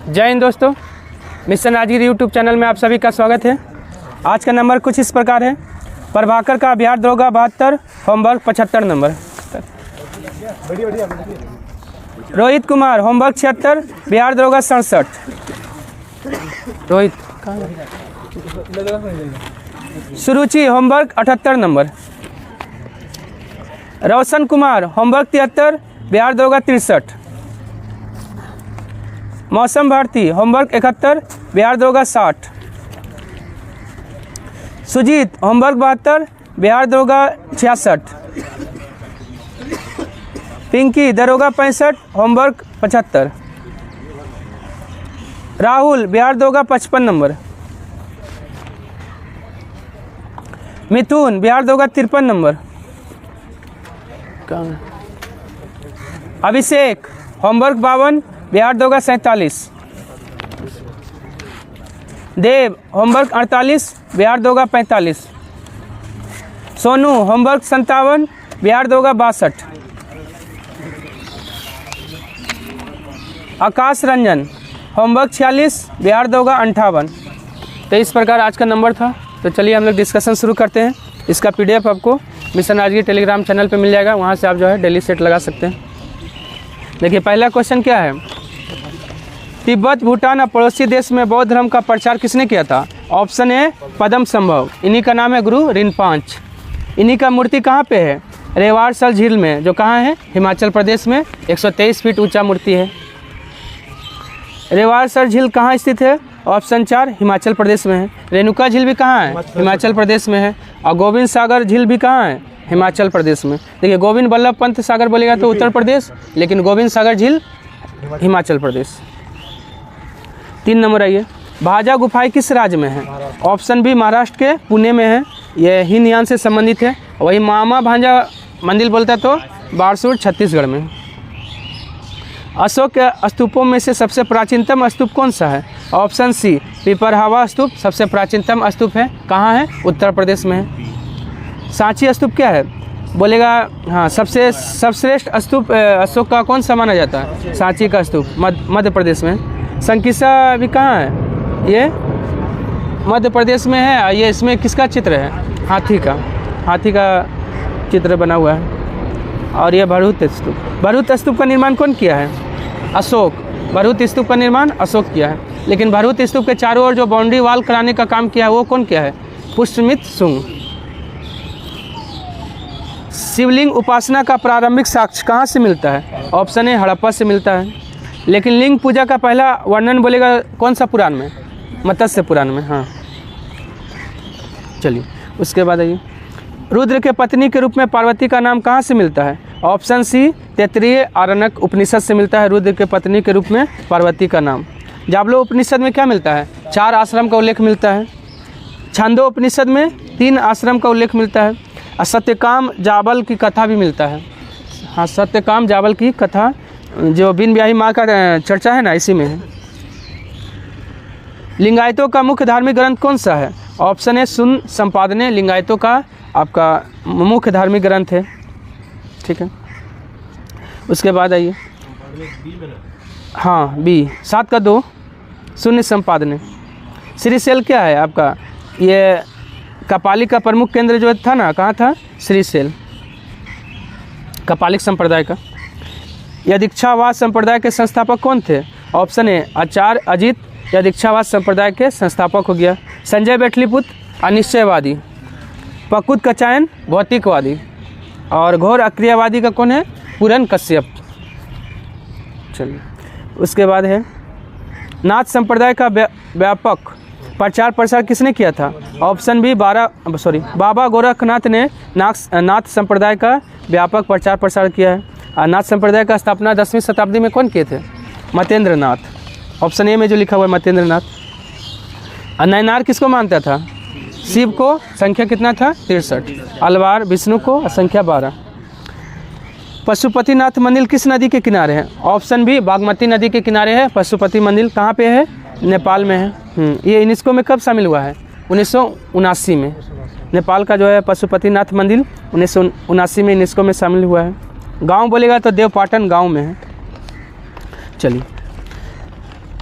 जय हिंद दोस्तों, mission Rajgir YouTube channel में आप सभी का स्वागत है। आज का नंबर कुछ इस प्रकार है। प्रभाकर का बिहार दरोगा 72, homework 75 number. Rohit Kumar homework 76, Bihar दरोगा 67। रोहित सुरुचि homework 78 number. Roshan Kumar homework 73, Bihar दरोगा 63। मौसम भारती होमवर्क 71, बिहार दरोगा 60। सुजीत होमवर्क 72, बिहार दरोगा 66। पिंकी दरोगा 65, होमवर्क 75। राहुल बिहार दरोगा 55 नंबर। मिथुन बिहार दरोगा 53 नंबर। अभिषेक होमवर्क 52, बिहार दरोगा 47। देव होमवर्क 48, बिहार दरोगा 45। सोनू होमवर्क 57, बिहार दरोगा 62। आकाश रंजन होमवर्क 46, बिहार दरोगा 58। तो इस प्रकार आज का नंबर था। तो चलिए हम लोग डिस्कशन शुरू करते हैं। इसका PDF आपको मिशन राजगीर टेलीग्राम चैनल पे मिल जाएगा, वहाँ से आप जो है डेली सेट लगा सकते हैं। देखिए पहला क्वेश्चन क्या है। तिब्बत, भूटान और पड़ोसी देश में बौद्ध धर्म का प्रचार किसने किया था? ऑप्शन ए पद्म संभव, इन्हीं का नाम है गुरु रिनपांच। इन्हीं का मूर्ति कहाँ पे है? रेवाड़सर झील में, जो कहाँ है? हिमाचल प्रदेश में। 123 फीट ऊंचा मूर्ति है। रेवाड़सर झील कहाँ स्थित है? ऑप्शन 4 हिमाचल प्रदेश में है। रेणुका झील भी कहाँ है? हिमाचल प्रदेश में है। और गोविंद सागर झील भी कहाँ है? हिमाचल प्रदेश में। देखिए गोविंद बल्लभ पंत सागर बोलेगा तो उत्तर प्रदेश, लेकिन गोविंद सागर झील हिमाचल प्रदेश। 3 नंबर आइए। भाजा गुफाएं किस राज्य में है? ऑप्शन बी महाराष्ट्र के पुणे में है। यह हीनयान से संबंधित है। वही मामा भांजा मंदिर बोलता है तो बारसूर छत्तीसगढ़ में। अशोक के स्तूपों में से सबसे प्राचीनतम स्तूप कौन सा है? ऑप्शन सी पिपरहावा स्तूप सबसे प्राचीनतम स्तूप है। कहाँ है? उत्तर प्रदेश में है। सांची स्तूप क्या है? बोलेगा हाँ, सबसे सर्वश्रेष्ठ स्तूप अशोक का कौन सा माना जाता है? सांची का स्तूप मध्य प्रदेश में। संकिसा भी कहाँ है? ये मध्य प्रदेश में है। ये इसमें किसका चित्र है? हाथी का चित्र बना हुआ है। और ये भरूत स्तूप। भरूत स्तूप का निर्माण कौन किया है? अशोक। भरूत स्तूप का निर्माण अशोक किया है। लेकिन भरूत स्तूप के चारों ओर जो बाउंड्री वॉल कराने का काम किया है वो कौन किया है? पुष्यमित्र शुंग। शिवलिंग उपासना का प्रारंभिक साक्ष्य कहाँ से मिलता है? ऑप्शन ए हड़प्पा से मिलता है। लेकिन लिंग पूजा का पहला वर्णन बोलेगा कौन सा पुराण में? मत्स्य पुराण में। हाँ चलिए उसके बाद आइए। रुद्र के पत्नी के रूप में पार्वती का नाम कहाँ से मिलता है? ऑप्शन सी तैत्तिरीय आरण्यक उपनिषद से मिलता है। रुद्र के पत्नी के रूप में पार्वती का नाम। जाबलो उपनिषद में क्या मिलता है? 4 आश्रम का उल्लेख मिलता है। छंदो उपनिषद में 3 आश्रम का उल्लेख मिलता है। और सत्यकाम जाबल की कथा भी मिलता है। हाँ, सत्यकाम जाबल की कथा जो बिन ब्याही माँ का चर्चा है ना, इसी में है। लिंगायतों का मुख्य धार्मिक ग्रंथ कौन सा है? ऑप्शन ए सुन संपादने लिंगायतों का आपका मुख्य धार्मिक ग्रंथ है। ठीक है, उसके बाद आइए। हाँ बी 7 का 2 शून्य संपादने। श्रीशैल क्या है आपका? ये कपालिक का प्रमुख केंद्र जो था ना, कहाँ था? श्रीशैल। कपालिक संप्रदाय का। यदीक्षावाद संप्रदाय के संस्थापक कौन थे? ऑप्शन ए आचार्य अजित यदीक्षावाद संप्रदाय के संस्थापक हो गया। संजय बैठलीपुत्र अनिश्चयवादी। पकुत कचायन भौतिकवादी। और घोर अक्रियावादी का कौन है? पूरन कश्यप। चलिए उसके बाद है नाथ संप्रदाय का व्यापक प्रचार प्रसार किसने किया था? ऑप्शन बी बाबा गोरखनाथ ने नाथ संप्रदाय का व्यापक प्रचार प्रसार किया है। और नाथ संप्रदाय का स्थापना 10वीं शताब्दी में कौन किए थे? मतेंद्र नाथ। ऑप्शन ए में जो लिखा हुआ है मतेंद्र नाथ। और नैनार किसको मानता था? शिव को। संख्या कितना था? 63। अलवार विष्णु को। संख्या 12। पशुपतिनाथ मंदिर किस नदी के किनारे है? ऑप्शन बी बागमती नदी के किनारे है पशुपति मंदिर। कहाँ पे है? नेपाल में है। ये यूनेस्को में कब शामिल हुआ है? 1979 में। नेपाल का जो है पशुपतिनाथ मंदिर 1979 में यूनेस्को में शामिल हुआ है। गांव बोलेगा तो देवपाटन गांव में है। चलिए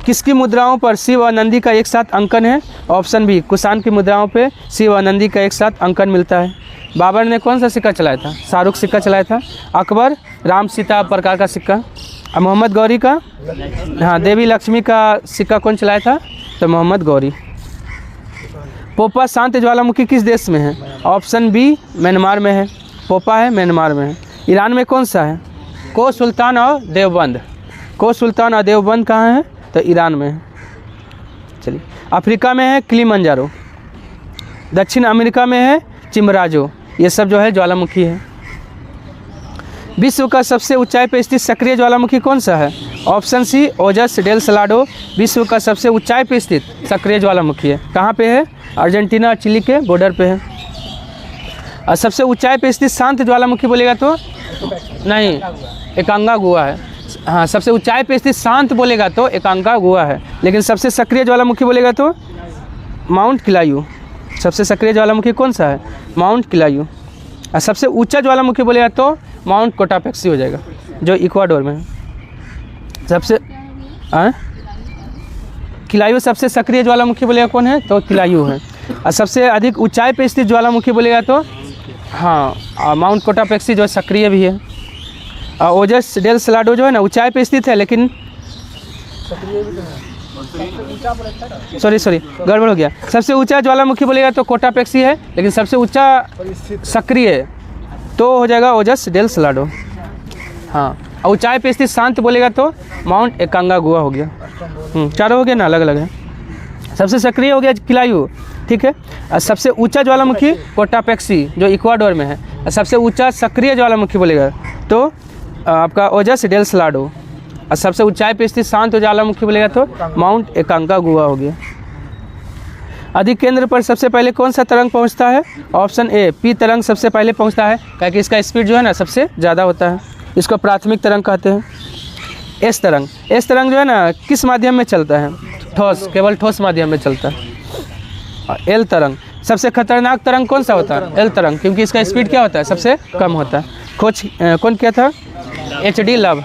किसकी मुद्राओं पर शिव और नंदी का एक साथ अंकन है? ऑप्शन बी, कुषाण की मुद्राओं पे शिव और नंदी का एक साथ अंकन मिलता है। बाबर ने कौन सा सिक्का चलाया था? शाहरुख सिक्का चलाया था। अकबर राम सीता प्रकार का सिक्का। और मोहम्मद गौरी का, हाँ, देवी लक्ष्मी का सिक्का कौन चलाया था? तो मोहम्मद गौरी। पोपा शांत ज्वालामुखी किस देश में है? ऑप्शन बी, म्यांमार में है। पोपा है, म्यांमार में है। ईरान में कौन सा है? को सुल्तान और देवबंद। को सुल्तान और देवबंद कहाँ है? तो ईरान में है। चलिए, अफ्रीका में है किलिमंजारो। दक्षिण अमेरिका में है चिमराजो। ये सब जो है ज्वालामुखी है। विश्व का सबसे ऊंचाई पर स्थित सक्रिय ज्वालामुखी कौन सा है? ऑप्शन सी, ओजस डेल सलाडो विश्व का सबसे ऊंचाई पर स्थित सक्रिय ज्वालामुखी है। कहाँ पे है? अर्जेंटीना और चिली के बॉर्डर पे है। और सबसे ऊंचाई पर स्थित शांत ज्वालामुखी बोलेगा तो नहीं, एकांकागुआ है। हाँ, सबसे ऊंचाई पर स्थित शांत बोलेगा तो एकांकागुआ है, लेकिन सबसे सक्रिय ज्वालामुखी बोलेगा तो माउंट किलायू। सबसे सक्रिय ज्वालामुखी कौन सा है? माउंट किलायू। और सबसे ऊंचा ज्वालामुखी बोलेगा तो माउंट कोटापेक्सी हो जाएगा, जो इक्वाडोर में है। सबसे किलायू सबसे सक्रिय ज्वालामुखी बोलेगा कौन है? तो किलायू है। और सबसे अधिक ऊंचाई पर स्थित ज्वालामुखी बोलेगा तो हाँ, माउंट कोटापेक्सी जो सक्रिय भी है। ओजस डेल सलाडो जो है ना ऊंचाई पे स्थित है, लेकिन सॉरी गड़बड़ हो गया। सबसे ऊंचा ज्वालामुखी बोलेगा तो कोटापेक्सी है, लेकिन सबसे ऊंचा सक्रिय तो हो जाएगा ओजस डेल सलाडो। हाँ, ऊंचाई पे स्थित शांत बोलेगा तो माउंट एकांकागुआ हो गया। चारों हो गया ना, अलग अलग है। सबसे सक्रिय हो गया किलायू, ठीक है। और सबसे ऊंचा ज्वालामुखी कोटापेक्सी जो इक्वाडोर में है। और सबसे ऊंचा सक्रिय ज्वालामुखी बोलेगा तो आपका ओजस डेल सलाडो। और सबसे ऊंचाई पे स्थित शांत ज्वालामुखी बोलेगा तो माउंट एकांकागुआ हो गया। अधिक केंद्र पर सबसे पहले कौन सा तरंग पहुंचता है? ऑप्शन ए, पी तरंग सबसे पहले पहुंचता है, क्योंकि इसका स्पीड जो है ना सबसे ज़्यादा होता है। इसको प्राथमिक तरंग कहते हैं। एस तरंग जो है ना किस माध्यम में चलता है? ठोस, केवल ठोस माध्यम में चलता है। एल तरंग सबसे खतरनाक तरंग कौन सा होता है? एल तरंग, क्योंकि इसका स्पीड क्या होता है? सबसे कम होता है। खोज कौन किया था? HD love.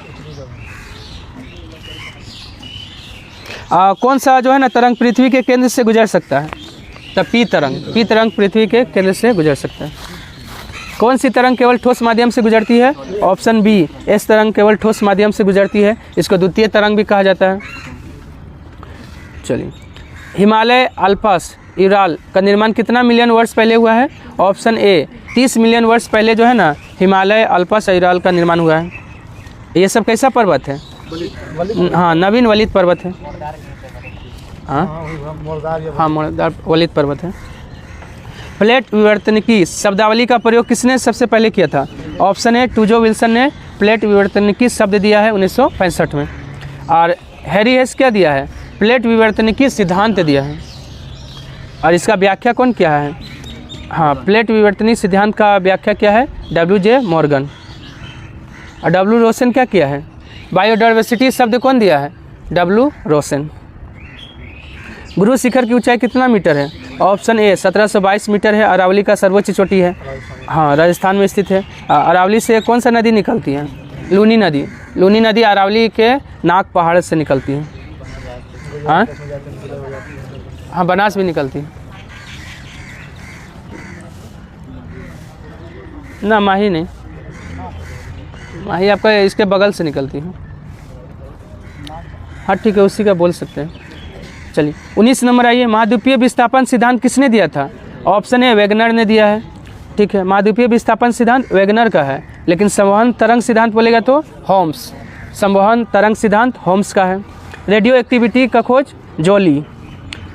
कौन सा जो है ना तरंग पृथ्वी के केंद्र से गुजर सकता है? तो पी तरंग पृथ्वी के केंद्र से गुजर सकता है। कौन सी तरंग केवल ठोस माध्यम से गुजरती है? ऑप्शन बी, एस तरंग केवल ठोस माध्यम से गुजरती है। इसको द्वितीय तरंग भी कहा जाता है। चलिए, हिमालय अल्पस यूराल का निर्माण कितना मिलियन वर्ष पहले हुआ है? ऑप्शन ए, 30 मिलियन वर्ष पहले जो है ना हिमालय अल्पस यूराल का निर्माण हुआ है। ये सब कैसा पर्वत है? हाँ, नवीन वलित पर्वत है। हाँ, मोरदार वलित पर्वत है। प्लेट विवर्तनिकी शब्दावली का प्रयोग किसने सबसे पहले किया था? ऑप्शन ए, टूजो विल्सन ने प्लेट विवर्तनिकी शब्द दिया है 1965 में। और हैरी हेस क्या दिया है? प्लेट विवर्तनिकी सिद्धांत दिया है। और इसका व्याख्या कौन किया है? हाँ, प्लेट विवर्तनिक सिद्धांत का व्याख्या क्या है? WJ Morgan. और W रोशन क्या किया है? बायोडाइवर्सिटी शब्द कौन दिया है? W रोशन। गुरु शिखर की ऊंचाई कितना मीटर है? ऑप्शन ए, 1722 मीटर है। अरावली का सर्वोच्च चोटी है। हाँ, राजस्थान में स्थित है। अरावली से कौन सा नदी निकलती है? लूनी नदी अरावली के नाग पहाड़ से निकलती है। हाँ, बनास भी निकलती है ना। माही नहीं, माही आपका इसके बगल से निकलती है। हाँ, ठीक है, उसी का बोल सकते हैं। चलिए, 19 नंबर आइए। महाद्वीपीय विस्थापन सिद्धांत किसने दिया था? ऑप्शन ए, वेगनर ने दिया है। ठीक है, महाद्वीपीय विस्थापन सिद्धांत वेगनर का है, लेकिन संवहन तरंग सिद्धांत बोलेगा तो होम्स। संवहन तरंग सिद्धांत होम्स का है। रेडियो एक्टिविटी का खोज जोली।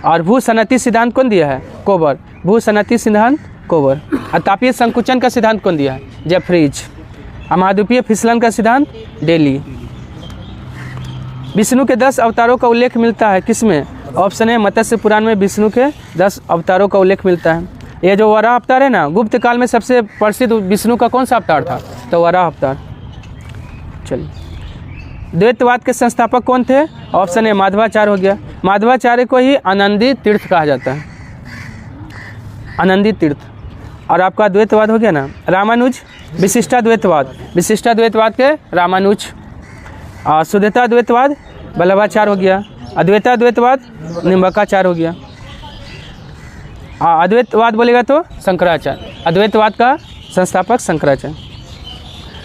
और भूसनती सिद्धांत कौन दिया है? कोबर। भूसनती सिद्धांत कोबर। और तापीय संकुचन का सिद्धांत कौन दिया है? जेफ्रीज। और महाद्वीपीय फिसलन का सिद्धांत डेली। विष्णु के 10 अवतारों का उल्लेख मिलता है किसमें? ऑप्शन है, मत्स्य पुराण में विष्णु के 10 अवतारों का उल्लेख मिलता है। ये जो वराह अवतार है ना, गुप्त काल में सबसे प्रसिद्ध विष्णु का कौन सा अवतार था? तो वराह अवतार। चलिए, द्वैतवाद के संस्थापक कौन थे? ऑप्शन ए, माधवाचार्य हो गया। माधवाचार्य को ही आनंदी तीर्थ कहा जाता है। आनंदी तीर्थ। और आपका द्वैतवाद हो गया ना, रामानुज। विशिष्टा द्वैतवाद के रामानुज। शुद्धता द्वैतवाद वल्लभाचार्य हो गया। अद्वैतवाद निम्बकाचार्य हो गया। अद्वैतवाद बोलेगा तो शंकराचार्य, अद्वैतवाद का संस्थापक शंकराचार्य।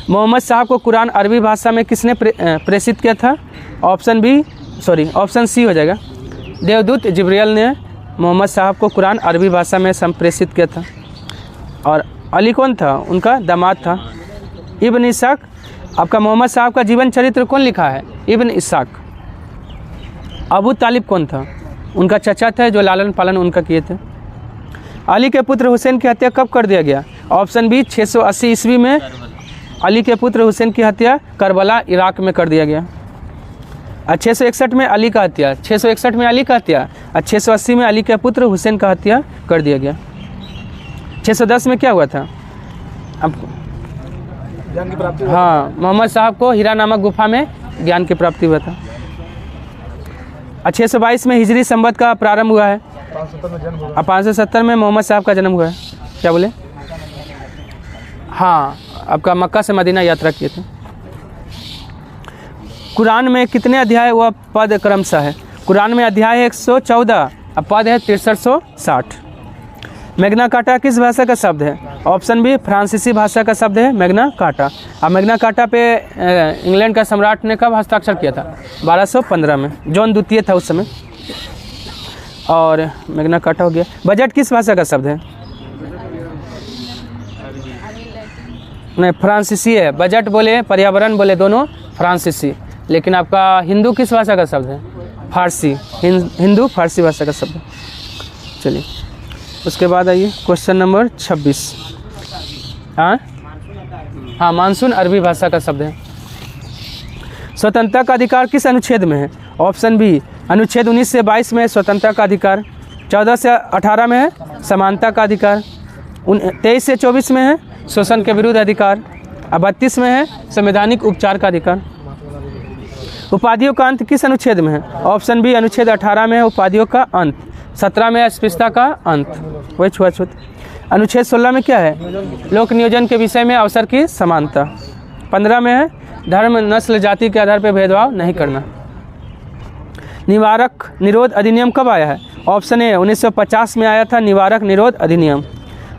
मोहम्मद साहब को कुरान अरबी भाषा में किसने प्रेषित किया था? ऑप्शन सी हो जाएगा, देवदूत जिब्रील ने मोहम्मद साहब को कुरान अरबी भाषा में संप्रेषित किया था। और अली कौन था? उनका दामाद था। इब्न इसाक, आपका मोहम्मद साहब का जीवन चरित्र कौन लिखा है? इब्न इसाक। अबू तालिब कौन था? उनका चचा थे जो लालन पालन उनका किए थे। अली के पुत्र हुसैन की हत्या कब कर दिया गया? ऑप्शन बी 680 ईस्वी में अली के पुत्र हुसैन की हत्या करबला इराक में कर दिया गया। 661 में अली का हत्या, 661 में अली का हत्या और 680 में अली के पुत्र हुसैन का हत्या कर दिया गया। 610 में क्या हुआ था? अब ज्ञान की प्राप्ति। हाँ, मोहम्मद साहब को हीरा नामक गुफा में ज्ञान की प्राप्ति हुआ था। 622 में हिजरी संवत का प्रारंभ हुआ है। 570 में जन्म हुआ। अब 570 में मोहम्मद साहब का जन्म हुआ है। क्या बोले? हाँ, आपका मक्का से मदीना यात्रा किए थे। कुरान में कितने अध्याय व पद क्रमशः है? कुरान में अध्याय है 114 और पद है 6360। मैग्ना कार्टा किस भाषा का शब्द है? ऑप्शन बी फ्रांसीसी भाषा का शब्द है मैग्ना कार्टा। अब मैग्ना कार्टा पे इंग्लैंड का सम्राट ने कब हस्ताक्षर किया था? 1215 में, जॉन द्वितीय था उस समय। और मैग्ना कार्टा हो गया। बजट किस भाषा का शब्द है? नहीं, फ्रांसीसी है। बजट बोले, पर्यावरण बोले, दोनों फ्रांसीसी। लेकिन आपका हिंदू किस भाषा का शब्द है? फारसी। हिंदू फारसी भाषा का शब्द है। चलिए उसके बाद आइए क्वेश्चन नंबर 26। हाँ, मानसून अरबी भाषा का शब्द है। स्वतंत्रता का अधिकार किस अनुच्छेद में है? ऑप्शन बी अनुच्छेद 19 से 22 में स्वतंत्रता का अधिकार, 14 से 18 में है समानता का अधिकार, 23 से 24 में है शोषण के विरुद्ध अधिकार, और 32 में है संवैधानिक उपचार का अधिकार। उपाधियों का अंत किस अनुच्छेद में है? ऑप्शन बी अनुच्छेद 18 में है उपाधियों का अंत, 17 में है अस्पृश्यता का अंत, वही छुआछूत। अनुच्छेद 16 में क्या है? लोक नियोजन के विषय में अवसर की समानता। 15 में है धर्म नस्ल जाति के आधार पर भेदभाव नहीं करना। निवारक निरोध अधिनियम कब आया है? ऑप्शन ए 1950 में आया था निवारक निरोध अधिनियम।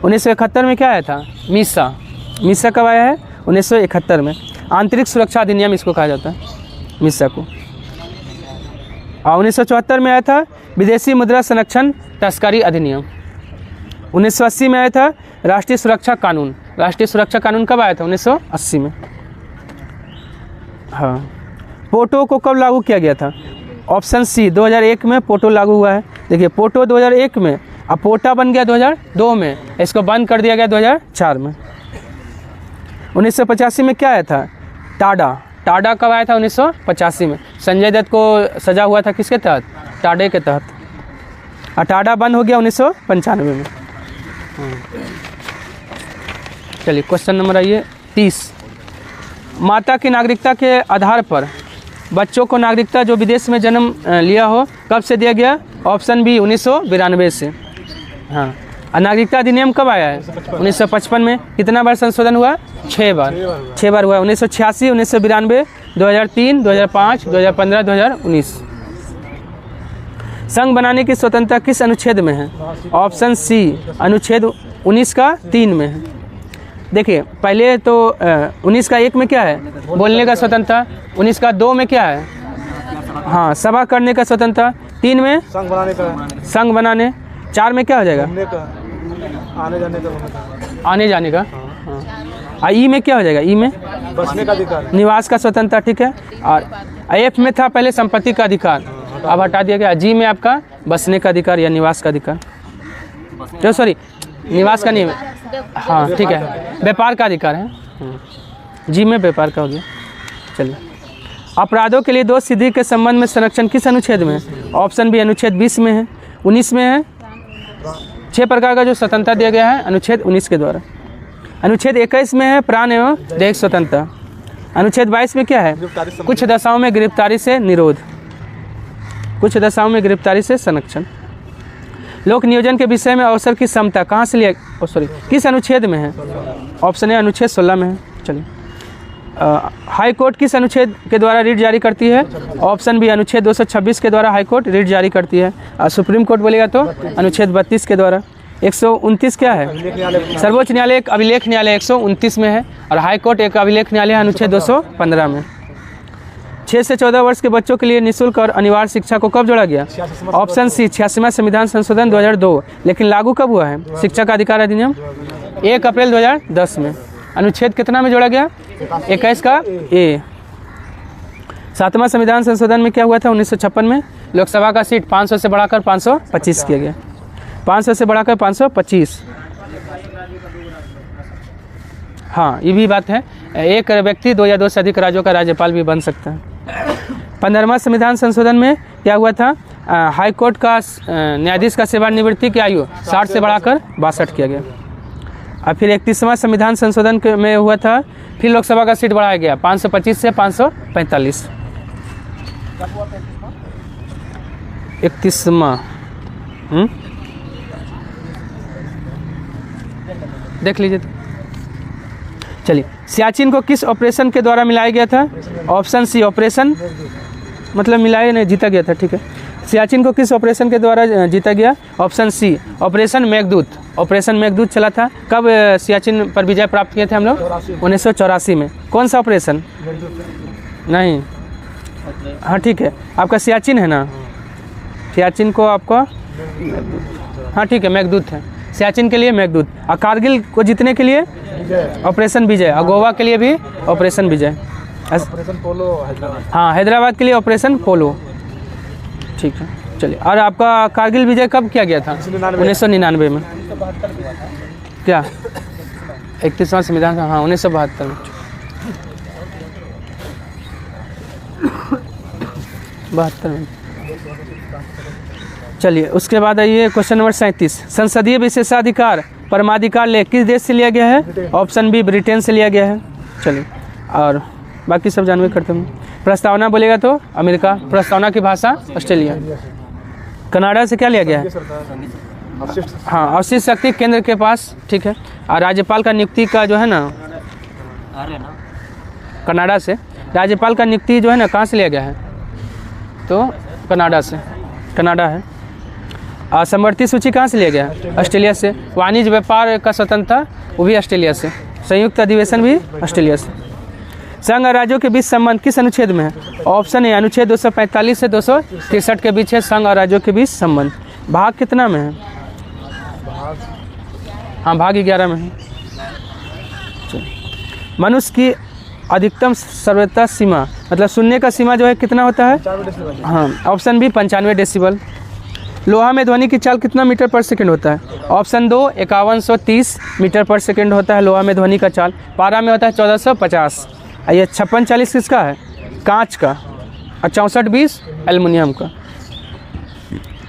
1971 में क्या आया था? मीसा कब आया है? 1971 में। आंतरिक सुरक्षा अधिनियम इसको कहा जाता है, मीसा को। और 1974 में आया था विदेशी मुद्रा संरक्षण तस्करी अधिनियम। 1980 में आया था राष्ट्रीय सुरक्षा कानून। राष्ट्रीय सुरक्षा कानून कब आया था? 1980 में। हाँ, पोटो को कब लागू किया गया था? ऑप्शन सी 2001 में पोटो लागू हुआ है। देखिए पोटो 2001 में, अब पोटा बन गया 2002 में, इसको बंद कर दिया गया 2004 में। 1985 में क्या आया था? टाडा कब आया था? 1985 में। संजय दत्त को सजा हुआ था किसके तहत? टाडे के तहत। और टाडा बंद हो गया 1995 में। चलिए क्वेश्चन नंबर आइए 30। माता की नागरिकता के आधार पर बच्चों को नागरिकता जो विदेश में जन्म लिया हो कब से दिया गया? ऑप्शन बी 1992 से। हाँ, और नागरिकता अधिनियम कब आया है? 1955 में। कितना बार संशोधन हुआ? 6 बार। 6 बार हुआ। 1986, 1992, 2003, 2005, 2015, 2019। संघ बनाने की स्वतंत्रता किस अनुच्छेद में है? ऑप्शन सी अनुच्छेद 19 का 3 में है। देखिए पहले तो 19 का 1 में क्या है? बोलने का स्वतंत्रता। 19 का 2 में क्या है? हाँ, सभा करने का स्वतंत्रता। 3 में संघ बनाने का। संघ बनाने। 4 में क्या हो जाएगा? घूमने का, आने जाने का। आने जाने का। हाँ। ई में क्या हो जाएगा? ई में बसने का अधिकार, निवास का स्वतंत्रता। ठीक है। और एफ में था पहले संपत्ति का अधिकार, अब हटा दिया गया। जी में आपका बसने का अधिकार या निवास का अधिकार, जो सॉरी निवास का नहीं, हाँ ठीक है, व्यापार का अधिकार है। जी में व्यापार का हो गया। चलिए, अपराधों के लिए दोष सिद्धि के संबंध में संरक्षण किस अनुच्छेद में है? ऑप्शन बी अनुच्छेद 20 में है। 19 में है। 6 प्रकार का जो स्वतंत्रता दिया गया है अनुच्छेद 19 के द्वारा। अनुच्छेद 21 में है प्राण एवं दैहिक स्वतंत्रता। अनुच्छेद 22 में क्या है? कुछ दशाओं में गिरफ्तारी से निरोध, कुछ दशाओं में गिरफ्तारी से संरक्षण। लोक नियोजन के विषय में अवसर की समता कहाँ से लिया, किस अनुच्छेद में है? ऑप्शन ए अनुच्छेद 16 में है। चलिए, हाई कोर्ट किस अनुच्छेद के द्वारा रिट जारी करती है? ऑप्शन बी अनुच्छेद 226 के द्वारा हाई कोर्ट रिट जारी करती है। सुप्रीम कोर्ट बोलेगा तो अनुच्छेद 32 के द्वारा। 129 क्या है? सर्वोच्च न्यायालय एक अभिलेख न्यायालय 129 में है और हाई कोर्ट एक अभिलेख न्यायालय अनुच्छेद 215 में। 6 से 14 वर्ष के बच्चों के लिए निःशुल्क और अनिवार्य शिक्षा को कब जोड़ा गया? ऑप्शन सी 86वां संविधान संशोधन 2002। लेकिन लागू कब हुआ है शिक्षा का अधिकार अधिनियम? 1 अप्रैल 2010 में। अनुच्छेद कितना में जोड़ा गया? 21 का ए। 7वां संविधान संशोधन में क्या हुआ था? 1956 में लोकसभा का सीट 500 से बढ़ाकर 525 किया गया। 500 से बढ़ाकर 525। हाँ, ये भी बात है, एक व्यक्ति 2 या 2 से अधिक राज्यों का राज्यपाल भी बन सकता है। 15वां संविधान संशोधन में क्या हुआ था? हाई कोर्ट का न्यायाधीश का सेवानिवृत्ति की आयु 60 से बढ़ाकर 62 किया गया। और फिर 31वां संविधान संशोधन में हुआ था, फिर लोकसभा का सीट बढ़ाया गया 525 से 545। 31वां देख लीजिए तो। चलिए, सियाचिन को किस ऑपरेशन के द्वारा मिलाया गया था? ऑप्शन सी ऑपरेशन, मतलब मिलाया नहीं, जीता गया था, ठीक है। सियाचिन को किस ऑपरेशन के द्वारा जीता गया? Option C operation Meghdoot. Operation Meghdoot चला था। कब सियाचिन पर विजय प्राप्त किए थे हम लोग? 1984 में। कौन सा ऑपरेशन? नहीं, हाँ ठीक है, आपका सियाचिन है ना, सियाचिन को आपका, हाँ ठीक है, मेघदूत है। सियाचिन के लिए मेघदूत। और कारगिल को जीतने के लिए ऑपरेशन विजय। और गोवा के लिए भी ऑपरेशन विजय। ऑपरेशन पोलो हैदराबाद। हाँ, हैदराबाद के लिए ऑपरेशन पोलो, ठीक है। चलिए, और आपका कारगिल विजय कब किया गया था? 1999 में। क्या 31वां संविधान का? हाँ, 1972 में। 72 में। चलिए, उसके बाद आइए क्वेश्चन नंबर 37। संसदीय विशेषाधिकार परमाधिकार लेख किस देश से लिया गया है? ऑप्शन बी ब्रिटेन से लिया गया है। चलिए, और बाकी सब जानवे करते हैं। प्रस्तावना बोलेगा तो अमेरिका। प्रस्तावना की भाषा ऑस्ट्रेलिया। कनाडा से क्या लिया गया है? हाँ, अवशिष्ट शक्ति केंद्र के पास, ठीक है। और राज्यपाल का नियुक्ति का जो है ना, कनाडा से राज्यपाल का नियुक्ति जो है ना, कहाँ से लिया गया है? तो कनाडा से, कनाडा है। और समवर्ती सूची कहाँ से लिया गया है? ऑस्ट्रेलिया से। वाणिज्य व्यापार का स्वतंत्रता वो भी ऑस्ट्रेलिया से। संयुक्त अधिवेशन भी ऑस्ट्रेलिया से। संघ और राज्यों के बीच संबंध किस अनुच्छेद में है? ऑप्शन ए अनुच्छेद 245 से 263 के बीच है संघ और राज्यों के बीच संबंध। भाग कितना में है? हाँ, भाग 11 में है। मनुष्य की अधिकतम श्रव्यता सीमा, मतलब सुनने का सीमा जो है कितना होता है? हाँ, ऑप्शन बी 95 डेसिबल। लोहा में ध्वनि की चाल कितना मीटर पर सेकंड होता है? ऑप्शन 2 5130 मीटर पर सेकंड होता है लोहा में ध्वनि का चाल। पारा में होता है 1450। ये 5640 किसका है? कांच का। और 6420 एल्युमिनियम का।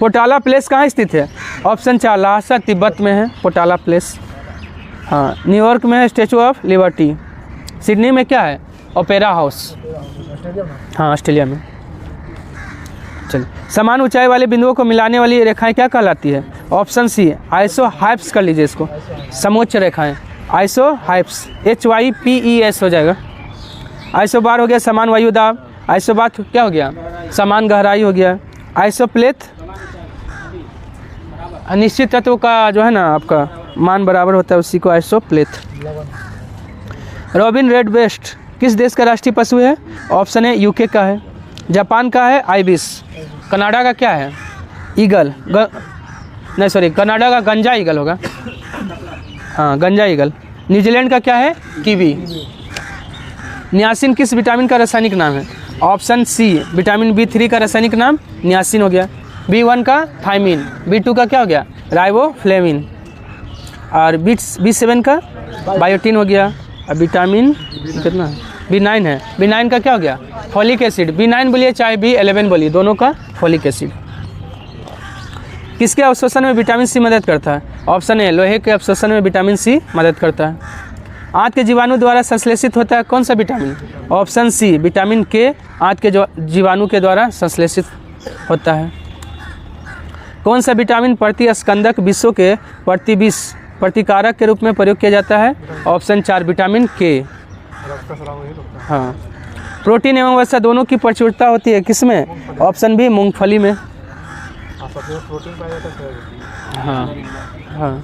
पोटाला प्लेस कहाँ स्थित है? ऑप्शन 4 लासा तिब्बत में है पोटाला प्लेस। हाँ, न्यूयॉर्क में है स्टैचू ऑफ लिबर्टी। सिडनी में क्या है? Opera house. हाँ, ऑस्ट्रेलिया में। चलिए, समान ऊंचाई वाले बिंदुओं को मिलाने वाली रेखाएं क्या कहलाती है? ऑप्शन सी आइसोहाइप्स कर लीजिए इसको, समोच्च रेखाएं। आइसोहाइप्स HYPES हो जाएगा। आइसोबार हो गया समान वायु दाब। आइसोबाथ क्या हो गया? समान गहराई हो गया। आइसोप्लेथ निश्चित तत्व का जो है ना आपका मान बराबर होता है, उसी को आइसोप्लेथ। रॉबिन रेडब्रेस्ट किस देश का राष्ट्रीय पशु है? ऑप्शन ए UK का है। जापान का है आइबिस। कनाडा का क्या है? ईगल। नहीं सॉरी, कनाडा का गंजा ईगल होगा। हाँ, गंजा ईगल। न्यूजीलैंड का क्या है? कीवी। नियासिन किस विटामिन का रासायनिक नाम है? ऑप्शन सी विटामिन B3 का रासायनिक नाम नियासिन हो गया। B1 का थाइमिन। B2 का क्या हो गया? राइबोफ्लेविन। और B7 का बायोटिन हो गया। और विटामिन कितना है? B9 है। B9 का क्या हो गया? Folic acid. B9 बोलिए चाहे B11 बोलिए, दोनों का फॉलिक एसिड। किसके अवशोषण में विटामिन सी मदद करता है? ऑप्शन ए लोहे के अवशोषण में विटामिन सी मदद करता है। आंत के जीवाणु द्वारा संश्लेषित होता है कौन सा विटामिन? ऑप्शन सी विटामिन के आंत के जीवाणु के द्वारा संश्लेषित होता है। कौन सा विटामिन प्रतिस्कंदक विषों के प्रतिकारक के रूप में प्रयोग किया जाता है? ऑप्शन 4 विटामिन के। इसका सलाम वही लगता है। हाँ। प्रोटीन एवं वसा दोनों की प्रचुरता होती है किसमें? ऑप्शन बी मूंगफली में। हाँ, सबसे प्रोटीन पाया जाता है। हाँ हाँ।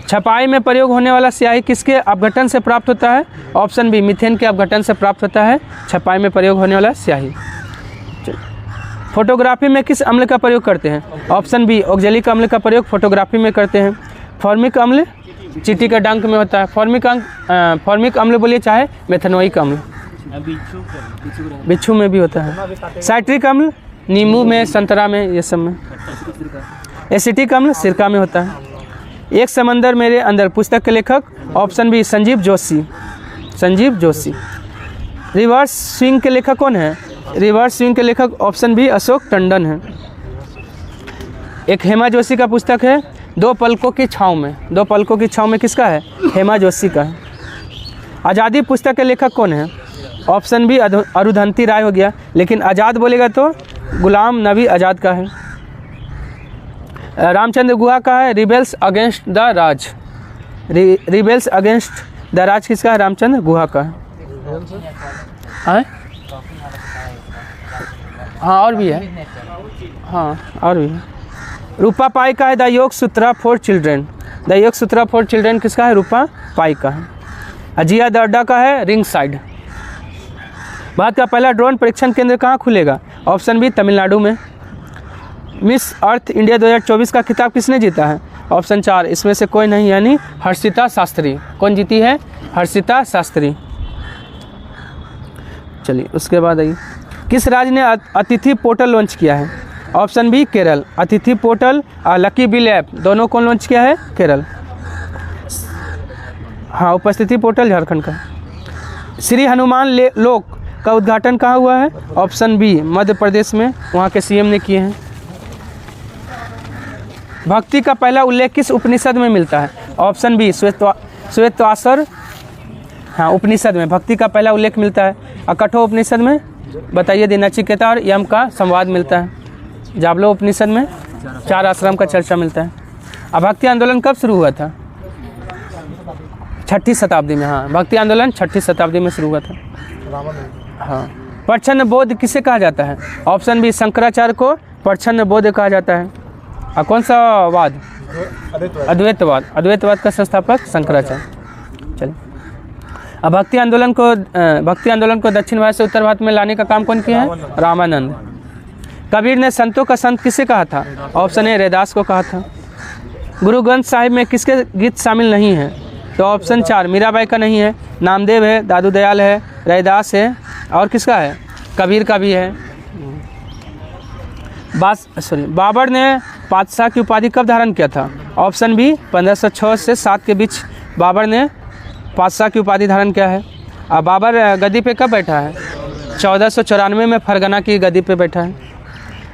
छपाई में प्रयोग होने वाला स्याही किसके अपघटन से प्राप्त होता है? ऑप्शन बी मीथेन के अपघटन से प्राप्त होता है छपाई में प्रयोग होने वाला स्याही। फोटोग्राफी में किस अम्ल का प्रयोग करते हैं? ऑप्शन बी ऑक्जेलिक अम्ल का प्रयोग फोटोग्राफी में करते हैं। फॉर्मिक अम्ल चींटी का डंक में होता है। फॉर्मिक अम्ल बोलिए चाहे मेथनोइक अम्ल, बिच्छू में भी होता है। साइट्रिक अम्ल नींबू में, संतरा में, ये सब में। एसिटिक अम्ल सिरका में होता है। एक समंदर मेरे अंदर पुस्तक के लेखक? Option B Sanjeev Joshi. Sanjeev Joshi. Reverse swing के लेखक कौन है? रिवर्स स्विंग के लेखक ऑप्शन बी अशोक टंडन है। एक हेमा जोशी का पुस्तक है दो पलकों की छाँव में। दो पलकों की छाँव में किसका है? हेमा जोशी का है। आज़ादी पुस्तक के लेखक कौन है? ऑप्शन बी अरुंधति राय हो गया, लेकिन आज़ाद बोलेगा तो गुलाम नबी आज़ाद का है। रामचंद्र गुहा का है rebels against the Raj. Rebels against the Raj किसका है? रामचंद्र गुहा का है। हाँ और भी है। हाँ और भी है। रूपा पाई का है द योग सूत्रा फॉर चिल्ड्रेन। द योग सूत्रा फॉर चिल्ड्रेन किसका है? रूपा पाई का है। अजिया दर्डा का है रिंग साइड। भारत का पहला ड्रोन परीक्षण केंद्र कहाँ खुलेगा? ऑप्शन बी तमिलनाडु में। मिस अर्थ इंडिया 2024 का खिताब किसने जीता है? ऑप्शन 4 इसमें से कोई नहीं, यानी हर्षिता शास्त्री। कौन जीती है? हर्षिता शास्त्री। चलिए उसके बाद आइए, किस राज्य ने अतिथि पोर्टल लॉन्च किया है? Option B Kerala. Atithi portal और लकी बिल ऐप दोनों कौन लॉन्च किया है? केरल। हाँ, उपस्थिति पोर्टल झारखंड का। श्री हनुमान लोक का उद्घाटन कहाँ हुआ है? ऑप्शन बी मध्य प्रदेश में, वहाँ के सीएम ने किए हैं। भक्ति का पहला उल्लेख किस उपनिषद में मिलता है? ऑप्शन बी श्वेतवासर, हाँ उपनिषद में भक्ति का पहला उल्लेख मिलता है। और कठोर उपनिषद में बताइए, नचिकेता और यम का संवाद मिलता है। जाबलो उपनिषद में 4 आश्रम का चर्चा मिलता है। अब भक्ति आंदोलन कब शुरू हुआ था? 6ठी शताब्दी में। हाँ, भक्ति आंदोलन 6ठी शताब्दी में शुरू हुआ था। हाँ। प्रच्छन्न बौद्ध किसे कहा जाता है? ऑप्शन बी शंकराचार्य को प्रच्छन्न बौद्ध कहा जाता है। और कौन सा वाद? अद्वैतवाद। अद्वैतवाद का संस्थापक शंकराचार्य। चलिए, अब भक्ति आंदोलन को दक्षिण भारत से उत्तर भारत में लाने का काम कौन किया है? रामानंद। कबीर ने संतों का संत किसे कहा था? ऑप्शन ए रैदास को कहा था। गुरु ग्रंथ साहिब में किसके गीत शामिल नहीं हैं? तो ऑप्शन 4 मीराबाई का नहीं है, नामदेव है, दादू दयाल है, रैदास है, और किसका है? कबीर का भी है। बाबर ने बादशाह की उपाधि कब धारण किया था? ऑप्शन बी 1506 से 7 के बीच बाबर ने बादशाह की उपाधि धारण किया है। अब बाबर गद्दी पे कब बैठा है? 1494 में फरगना की गद्दी पे बैठा है।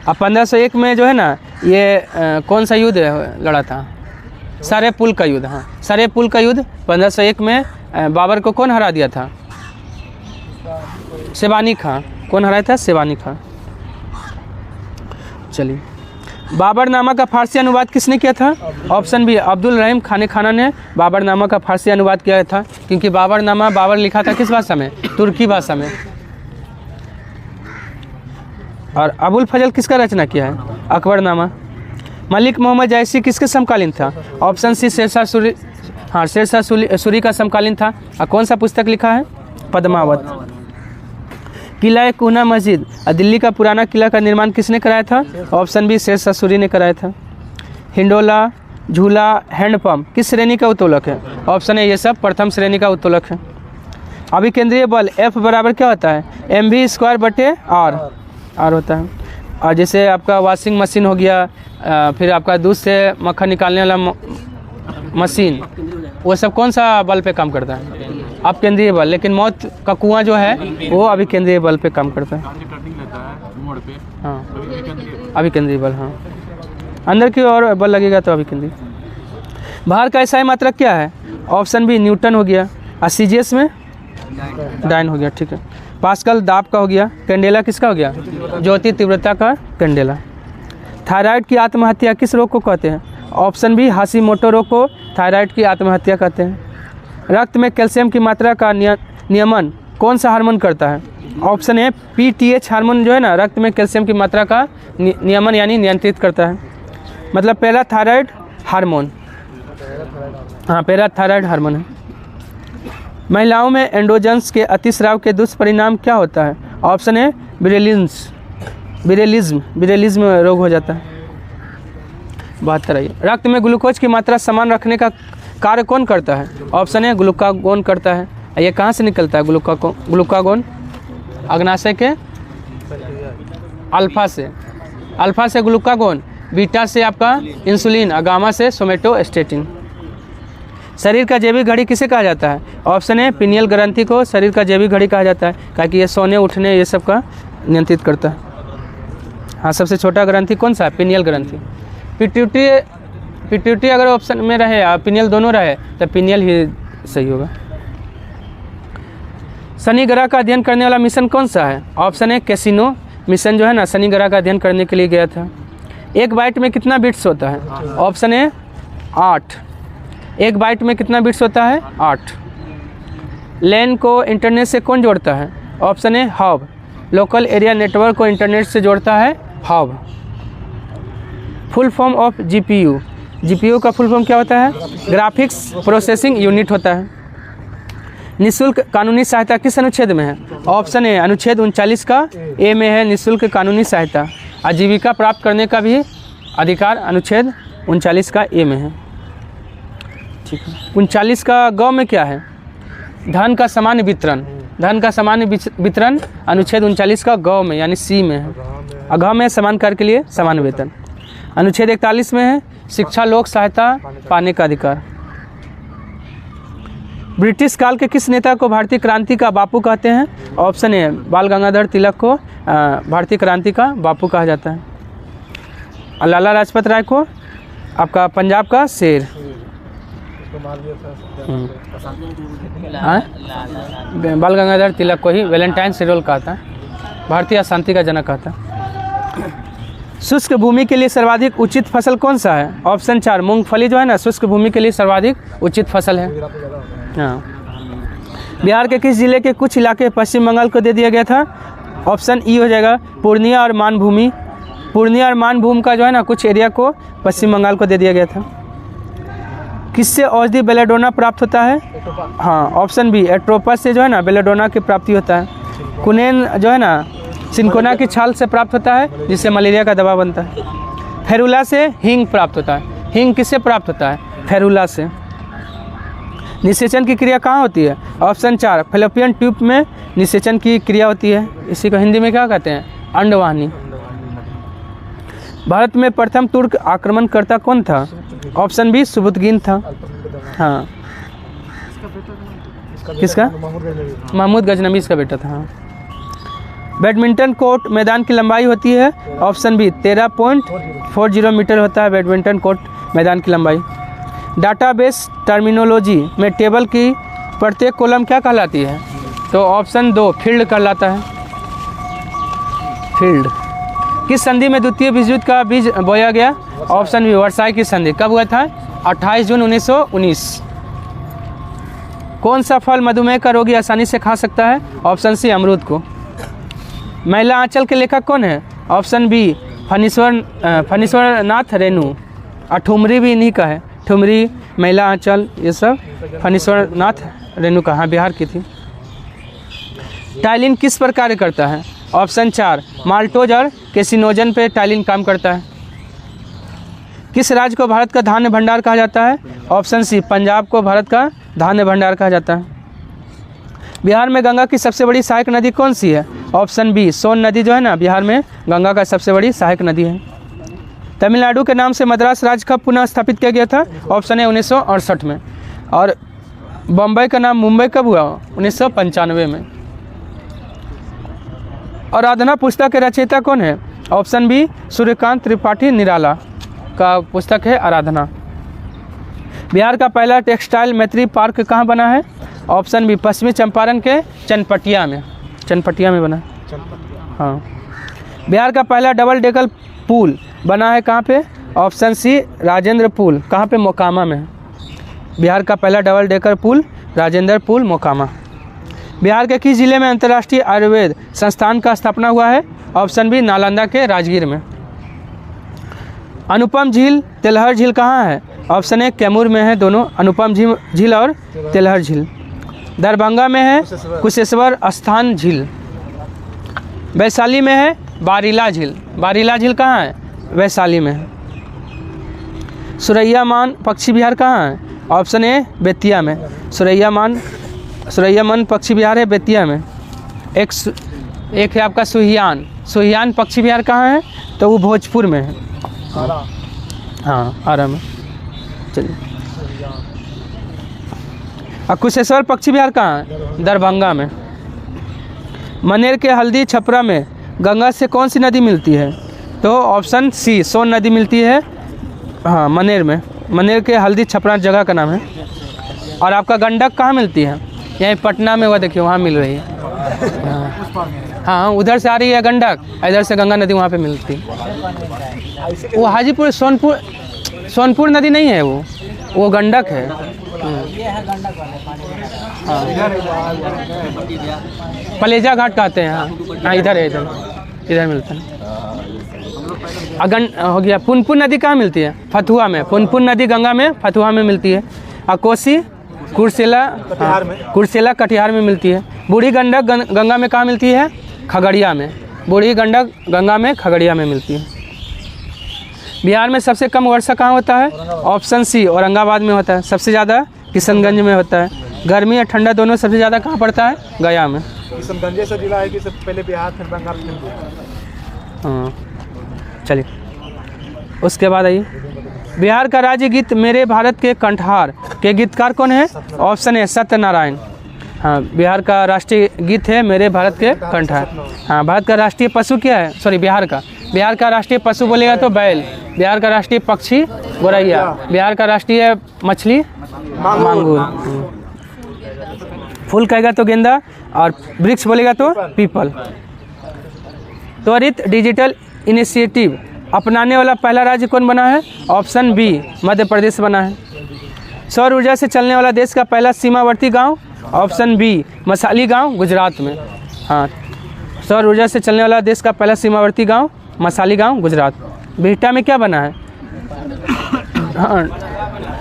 अब 1501 में जो है ना, ये कौन सा युद्ध लड़ा था? सरे पुल का युद्ध। हाँ, सरे पुल का युद्ध 1501 में बाबर को कौन हरा दिया था? शिवानी खां। कौन हराया था? शिवानी खां। चलिए, बाबरनामा का फारसी अनुवाद किसने किया था? ऑप्शन बी अब्दुल रहीम खाना ने बाबरनामा का फारसी अनुवाद किया था, क्योंकि बाबरनामा बाबर लिखा था किस भाषा में? तुर्की भाषा में। और अबुल फजल किसका रचना किया है? अकबरनामा। मलिक मोहम्मद जैसी किसके समकालीन था? Option C Sher Shah Suri. हाँ, शेरशाह सूरी का समकालीन था। और कौन सा पुस्तक लिखा है? पद्मावत। किला कुना मस्जिद और दिल्ली का पुराना किला का निर्माण किसने कराया था? ऑप्शन बी शेरशाह सूरी ने कराया था। हिंडोला, झूला, हैंडपम्प किस श्रेणी का उत्तोलक है? ऑप्शन है ये सब प्रथम श्रेणी का उत्तोलक है। अभिकेंद्रीय बल F बराबर क्या होता है? mv²/r होता है। और जैसे आपका वॉशिंग मशीन हो गया, फिर आपका दूध से मक्खन निकालने वाला मशीन, वो सब कौन सा बल पे काम करता है? अपकेंद्रीय बल। लेकिन मौत का कुआं जो है वो अभिकेंद्रीय बल पे काम करता है। हाँ, अभिकेंद्रीय बल। हाँ, अंदर की ओर बल लगेगा तो अभिकेंद्रीय। भार का एसआई मात्रक क्या है? ऑप्शन बी न्यूटन हो गया। और सीजीएस में डाइन हो गया। ठीक है। पास्कल दाब का हो गया। कैंडेला किसका हो गया? ज्योति तीव्रता का कैंडेला। थायराइड की आत्महत्या किस रोग को कहते हैं? ऑप्शन बी हाशिमोटो रोग को थायराइड की आत्महत्या कहते हैं। रक्त में कैल्शियम की मात्रा का नियमन कौन सा हार्मोन करता है? ऑप्शन ए PTH हार्मोन जो है ना, रक्त में कैल्शियम की मात्रा का नियमन यानी नियंत्रित करता है, मतलब पैराथायराइड हार्मोन। हाँ, पैराथायराइड हार्मोन है। महिलाओं में एंड्रोजन्स के अतिस्राव के दुष्परिणाम क्या होता है? ऑप्शन ए विरेलिज्म रोग हो जाता है। 72 रक्त में ग्लूकोज की मात्रा समान रखने का कार्य कौन करता है? ऑप्शन ए ग्लूकागोन करता है। ये कहाँ से निकलता है ग्लूकागोन? अग्नाशय के अल्फा से ग्लूकागोन, बीटा से आपका इंसुलिन और गामा से सोमेटोस्टेटिन। शरीर का जैविक घड़ी किसे कहा जाता है? ऑप्शन ए पिनियल ग्रंथि को शरीर का जैविक घड़ी कहा जाता है, क्योंकि ये सोने उठने ये सब का नियंत्रित करता है। हाँ, सबसे छोटा ग्रंथि कौन सा है? पिनियल ग्रंथि। पिट्यूटरी अगर ऑप्शन में रहे और पिनियल दोनों रहे तो पिनियल ही सही होगा। शनि ग्रह का अध्ययन करने वाला मिशन कौन सा है? ऑप्शन ए कैसिनो मिशन जो है ना, शनि ग्रह का अध्ययन करने के लिए गया था। एक बाइट में कितना बिट्स होता है? Option A 8। एक बाइट में कितना बिट्स होता है? 8। लैन को इंटरनेट से कौन जोड़ता है? Option A hub. Local area network को इंटरनेट से जोड़ता है hub. Full form of GPU का फुल फॉर्म क्या होता है? ग्राफिक्स प्रोसेसिंग यूनिट होता है। निःशुल्क कानूनी सहायता किस अनुच्छेद में है? ऑप्शन ए अनुच्छेद 39 का ए में है निःशुल्क कानूनी सहायता। आजीविका प्राप्त करने का भी अधिकार अनुच्छेद 39 का ए में है। ठीक है। 39 का ग में क्या है? धन का सामान्य वितरण। धन का सामान्य वितरण अनुच्छेद 39 का ग में यानी सी में है। अघ में समान कार्य के लिए समान वेतन। अनुच्छेद 41 में है शिक्षा लोक सहायता पाने का अधिकार। ब्रिटिश काल के किस नेता को भारतीय क्रांति का बापू कहते हैं? ऑप्शन ए बाल गंगाधर तिलक को भारतीय क्रांति का बापू कहा जाता है। लाला लाजपत राय को आपका पंजाब का शेर। बाल गंगाधर तिलक को ही वैलेंटाइन शेड्यूल कहता है, भारतीय शांति का जनक कहता है। शुष्क भूमि के लिए सर्वाधिक उचित फसल कौन सा है? ऑप्शन 4 मूंगफली जो है ना, शुष्क भूमि के लिए सर्वाधिक उचित फसल है। हाँ। बिहार के किस जिले के कुछ इलाके पश्चिम बंगाल को दे दिया गया था? ऑप्शन ई हो जाएगा पूर्णिया और मानभूमि। पूर्णिया और मानभूमि का जो है ना कुछ एरिया को पश्चिम बंगाल को दे दिया गया था। किससे औषधि बेलाडोना प्राप्त होता है? हाँ, ऑप्शन बी एट्रोपस से जो है ना बेलाडोना की प्राप्ति होता है। कुनेन जो है ना सिंकोना की छाल से प्राप्त होता है, जिससे मलेरिया का दवा बनता है। फेरुला से हींग प्राप्त होता है। हींग किससे प्राप्त होता है? फेरुला से। निषेचन की क्रिया कहाँ होती है? ऑप्शन 4 फैलोपियन ट्यूब में निषेचन की क्रिया होती है। इसी को हिंदी में क्या कहते हैं? अंडवाहिनी। भारत में प्रथम तुर्क आक्रमणकर्ता कौन था? ऑप्शन बी सुबुतगिन था। हाँ, किसका? महमूद गजनवी इसका बेटा था। हाँ। बैडमिंटन कोर्ट मैदान की लंबाई होती है? ऑप्शन बी 13.40 मीटर होता है बैडमिंटन कोर्ट मैदान की लंबाई। डाटाबेस टर्मिनोलॉजी में टेबल की प्रत्येक कॉलम क्या कहलाती है? तो ऑप्शन 2 फील्ड कहलाता है। फील्ड। किस संधि में द्वितीय विश्व युद्ध का बीज बोया गया? ऑप्शन बी वर्साई की संधि। कब हुआ था? 28 जून 1919। कौन सा फल मधुमेह का रोगी आसानी से खा सकता है? ऑप्शन सी अमरूद को। महिला आंचल के लेखक कौन है? Option B Phanishwar Nath Renu. और ठुमरी भी इन्हीं का है। ठुमरी, महिला आंचल, ये सब फणीश्वर नाथ रेणु का। हाँ, बिहार की थी। टाइलिन किस पर कार्य करता है? ऑप्शन 4 माल्टोज और केसिनोजन पे टाइलिन काम करता है। किस राज्य को भारत का धान्य भंडार कहा जाता है? ऑप्शन सी पंजाब को भारत का धान्य भंडार कहा जाता है। बिहार में गंगा की सबसे बड़ी सहायक नदी कौन सी है? ऑप्शन बी सोन नदी जो है ना, बिहार में गंगा का सबसे बड़ी सहायक नदी है। तमिलनाडु के नाम से मद्रास राज्य कब पुनः स्थापित किया गया था? ऑप्शन है 1968 में। और बम्बई का नाम मुंबई कब हुआ? 1995 में। और आराधना पुस्तक के रचयिता कौन है? ऑप्शन बी सूर्यकांत त्रिपाठी निराला का पुस्तक है आराधना। बिहार का पहला टेक्सटाइल मैत्री पार्क कहाँ बना है? ऑप्शन बी पश्चिमी चंपारण के चनपटिया में। चनपटिया में बना। हाँ। बिहार का पहला डबल डेकर पुल बना है कहाँ पे? ऑप्शन सी राजेंद्र पुल। कहाँ पे? मोकामा में। बिहार का पहला डबल डेकर पुल राजेंद्र पुल मोकामा। बिहार के किस जिले में अंतर्राष्ट्रीय आयुर्वेद संस्थान का स्थापना हुआ है? ऑप्शन बी नालंदा के राजगीर में। अनुपम झील तेलहर झील कहाँ है? ऑप्शन ए कैमूर में है दोनों, अनुपम झील और तेलहर झील। दरभंगा में है कुशेश्वर स्थान झील। वैशाली में है बारीला झील। बारीला झील कहाँ है? वैशाली में है। सुरैयामान पक्षी विहार कहाँ है? ऑप्शन ए बेतिया में। सुरैयामान पक्षी विहार है बेतिया में। एक है आपका सुहियान पक्षी विहार कहाँ है? तो वो भोजपुर में है। हाँ आरा में। चलिए, कुशेश्वर पक्षी विहार कहाँ है? दरभंगा में। मनेर के हल्दी छपरा में गंगा से कौन सी नदी मिलती है? तो ऑप्शन सी सोन नदी मिलती है। हाँ मनेर में। मनेर के हल्दी छपरा जगह का नाम है। और आपका गंडक कहाँ मिलती है? यहीं पटना में, हुआ देखिए वहाँ मिल रही है। हाँ उधर से आ रही है गंडक, इधर से गंगा नदी वहाँ पे मिलती है। वो हाजीपुर सोनपुर नदी नहीं है, वो गंडक है। हाँ पलेजा घाट कहते हैं। हाँ इधर है, इधर मिलता है। हो गया। पुनपुन नदी कहाँ मिलती है? फतुहा में। पुनपुन नदी गंगा में, फतुहा में मिलती है। और कोसी कुर्सेला कटिहार में मिलती है। बूढ़ी गंडक गंगा में कहाँ मिलती है? खगड़िया में। बूढ़ी गंडक गंगा में खगड़िया में मिलती है। बिहार में सबसे कम वर्षा कहाँ होता है? ऑप्शन सी औरंगाबाद में होता है। सबसे ज़्यादा किशनगंज में होता है। गर्मी और ठंडा दोनों सबसे ज़्यादा कहाँ पड़ता है? गया में। किशनगंज ऐसा जिला है कि सबसे पहले बिहार फिर बंगाल फिर बिहार। हाँ चलिए, उसके बाद आइए। बिहार का राज्य गीत मेरे भारत के कंठहार के गीतकार कौन है? Option A Satyanarayan. हाँ बिहार का राष्ट्रीय गीत है मेरे भारत के कंठहार। हाँ भारत का राष्ट्रीय पशु क्या है? सॉरी बिहार का राष्ट्रीय पशु बोलेगा तो बैल। बिहार का राष्ट्रीय पक्षी गोरैया। बिहार का राष्ट्रीय मछली मांगूर। फूल कहेगा तो गेंदा, और वृक्ष बोलेगा तो पीपल। त्वरित डिजिटल इनिशिएटिव अपनाने वाला पहला राज्य कौन बना है? ऑप्शन बी मध्य प्रदेश बना है। सौर ऊर्जा से चलने वाला देश का पहला सीमावर्ती गांव? ऑप्शन बी मसाली गांव गुजरात में। हाँ सौर ऊर्जा से चलने वाला देश का पहला सीमावर्ती गांव मसाली गांव गुजरात। बिहटा में क्या बना है?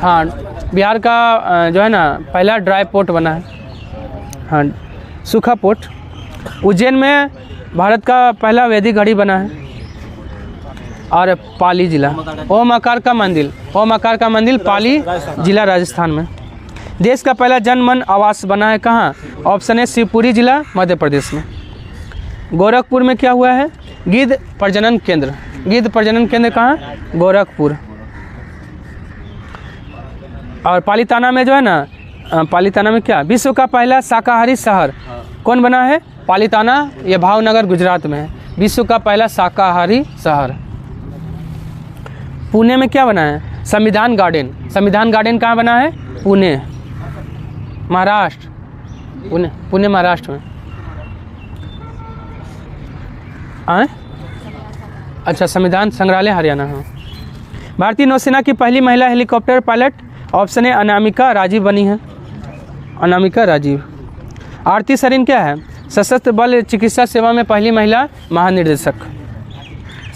हाँ बिहार का जो है ना पहला ड्राई पोर्ट बना है। हाँ सूखा पोर्ट। उज्जैन में भारत का पहला वैदिक घड़ी बना है। और पाली जिला ओम आकार का मंदिर पाली जिला राजस्थान में। देश का पहला जन मन आवास बना है कहाँ? ऑप्शन ए शिवपुरी जिला मध्य प्रदेश में। गोरखपुर में क्या हुआ है? गिद्ध प्रजनन केंद्र कहाँ? गोरखपुर। और पालीताना में जो है ना, पालीताना में क्या? विश्व का पहला शाकाहारी शहर कौन बना है? पालीताना, ये भावनगर गुजरात में है। विश्व का पहला शाकाहारी शहर। पुणे में क्या बना है? संविधान गार्डन कहाँ बना है? पुणे महाराष्ट्र। पुणे महाराष्ट्र में। अच्छा संविधान संग्रहालय हरियाणा। हाँ भारतीय नौसेना की पहली महिला helicopter pilot? Option A Anamika Rajeev बनी है। अनामिका राजीव। आरती सरीन क्या है? सशस्त्र बल चिकित्सा सेवा में पहली महिला महानिदेशक।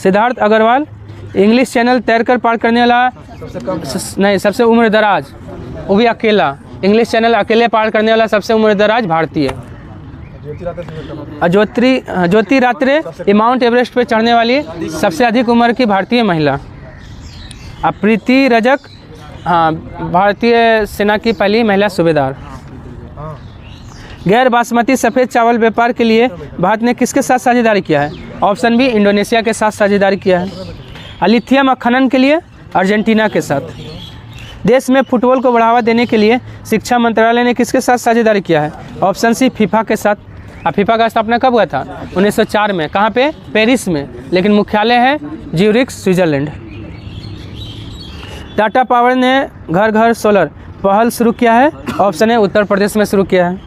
सिद्धार्थ अग्रवाल इंग्लिश चैनल तैरकर पार करने वाला सबसे उम्र दराज, वो भी अकेला। इंग्लिश चैनल अकेले पार करने वाला सबसे उम्र दराज भारतीय। ज्योति रात्रे माउंट एवरेस्ट पे चढ़ने वाली सबसे अधिक उम्र की भारतीय महिला। प्रीति रजक, हाँ भारतीय सेना की पहली महिला सूबेदार। गैर बासमती सफ़ेद चावल व्यापार के लिए भारत ने किसके साथ साझेदारी किया है? ऑप्शन बी इंडोनेशिया के साथ साझेदारी किया है। लिथियम खनन के लिए अर्जेंटीना के साथ। देश में फुटबॉल को बढ़ावा देने के लिए शिक्षा मंत्रालय ने किसके साथ साझेदारी किया है? ऑप्शन सी फीफा के साथ। फीफा का स्थापना कब हुआ था? 1904 में। कहाँ पे? पेरिस में, लेकिन मुख्यालय है ज्यूरिख स्विट्जरलैंड। टाटा पावर ने घर घर सोलर पहल शुरू किया है। ऑप्शन है उत्तर प्रदेश में शुरू किया है।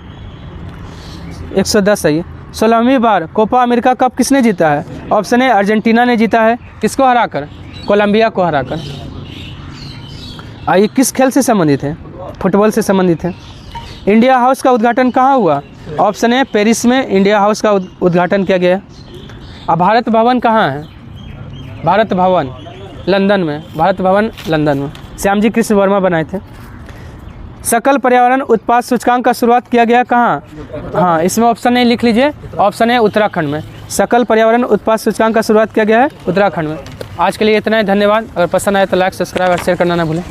110 है ये। 16वीं बार कोपा अमेरिका कप किसने जीता है? ऑप्शन है अर्जेंटीना ने जीता है। किसको हराकर? कोलंबिया को हराकर। ये किस खेल से संबंधित है? फुटबॉल से संबंधित है। इंडिया हाउस का उद्घाटन कहाँ हुआ? ऑप्शन ए पेरिस में इंडिया हाउस का उद्घाटन किया गया है। अब भारत भवन कहाँ है? भारत भवन लंदन में, भारत भवन लंदन में श्यामजी कृष्ण वर्मा बनाए थे। सकल पर्यावरण उत्पाद सूचकांक का शुरुआत किया गया कहाँ? हाँ, इसमें ऑप्शन ए लिख लीजिए, ऑप्शन ए उत्तराखंड में। सकल पर्यावरण उत्पाद सूचकांक का शुरुआत किया गया है उत्तराखंड में। आज के लिए इतना ही, धन्यवाद। अगर पसंद आए तो लाइक, सब्सक्राइब और शेयर करना ना भूलें।